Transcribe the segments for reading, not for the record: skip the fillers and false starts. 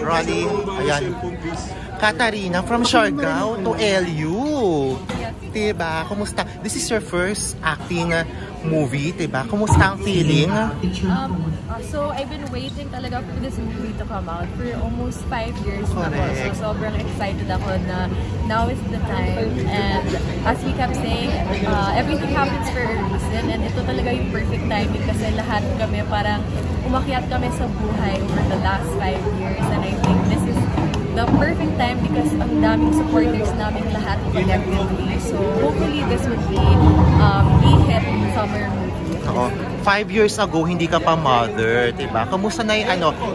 Rolling. Ayan. Katarina from Siargao to LU. Diba? Kumusta? This is your first acting movie, diba? Kumusta ang feeling? So, I've been waiting talaga for this movie to come out for almost 5 years na po. So, sobrang excited ako na now is the time. And as we kept saying, everything happens for a reason. And ito talaga yung perfect timing kasi lahat kami parang umakyat kami sa buhay over the last 5 years. And I think this is the perfect time because ang daming supporters namin lahat collectively. So, hopefully this would be a hit summer movie. Oo. 5 years ago, hindi ka pa mother, diba? Kamusta na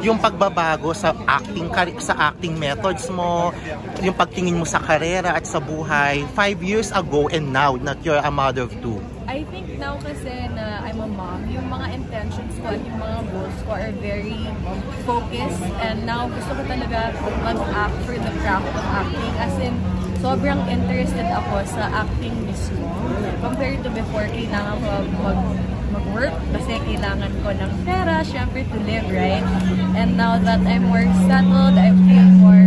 yung pagbabago sa acting methods mo, yung pagtingin mo sa karera at sa buhay, 5 years ago and now that you're a mother of 2? I think now kasi na I'm a mom, yung mga intentions ko at yung mga goals ko are very focused, and now gusto ko talaga mag-act for the craft of acting, as in sobrang interested ako sa acting mismo. Compared to before, kailangan ko mag-work kasi kailangan ko ng pera, syempre to live, right? And now that I'm more settled, I feel more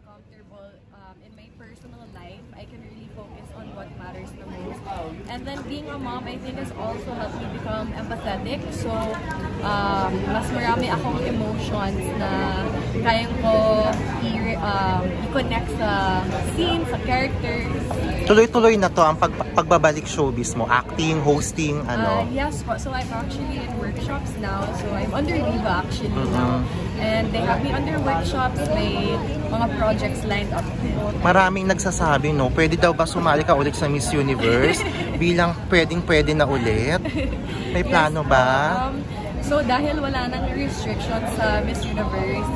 comfortable in my personal life. I can really focus on what matters the most. And then being a mom, I think, has also helped me become empathetic. So, mas marami akong emotions na kayang ko i-connect sa scene, sa characters. Tuloy-tuloy na to ang pagbabalik showbiz mo, acting, hosting, ano? Yes po. So I'm actually in workshops now. So I'm under Viva actually now. And they have me under workshops. May mga projects lined up. Maraming nagsasabi, no? Pwede daw ba sumali ka ulit sa Miss Universe? Bilang pwedeng-pwede na ulit? May plano ba? So dahil wala nang restrictions sa Miss Universe,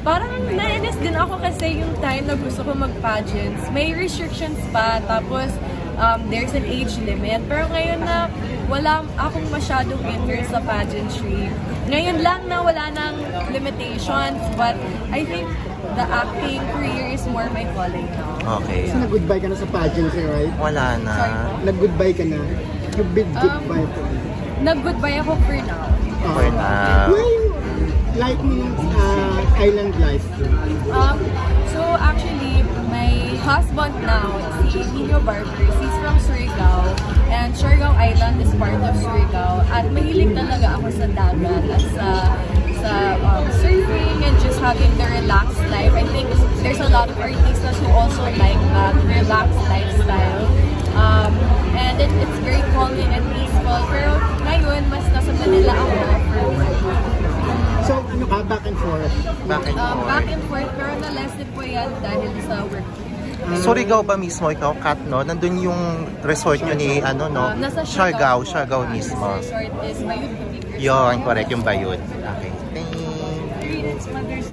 parang nainis din ako kasi yung time na gusto ko mag-pageants, may restrictions pa, tapos there's an age limit. Pero ngayon na wala akong masyadong interest sa pageantry, ngayon lang na wala nang limitations, but I think the acting career is more my calling now. Okay. So nag-goodbye ka na sa pageantry, right? Wala na. Nag-goodbye ka na? Yung big goodbye po. Nag-goodbye ako for now. For now. Like me, island life. So actually, my husband now, si Nino Barber, he's from Surigao, and Siargao Island is part of Surigao. At mahilig talaga ako sa dagat at sa surfing and just having the relaxed life. I think there's a lot of artists who also like that relaxed lifestyle. And it's very calming and peaceful. Pero ngayon, mas nasa Manila ako for work. So, ano ka? Back and forth? Back and forth. Pero na-lesson po yan dahil sa work. Surigao ba mismo ikaw, Kat, no? Nandun yung resort nyo ni, ano, no? Siargao mismo. Resort is Bayud. Yun, correct, yung Bayud. Okay. Thanks.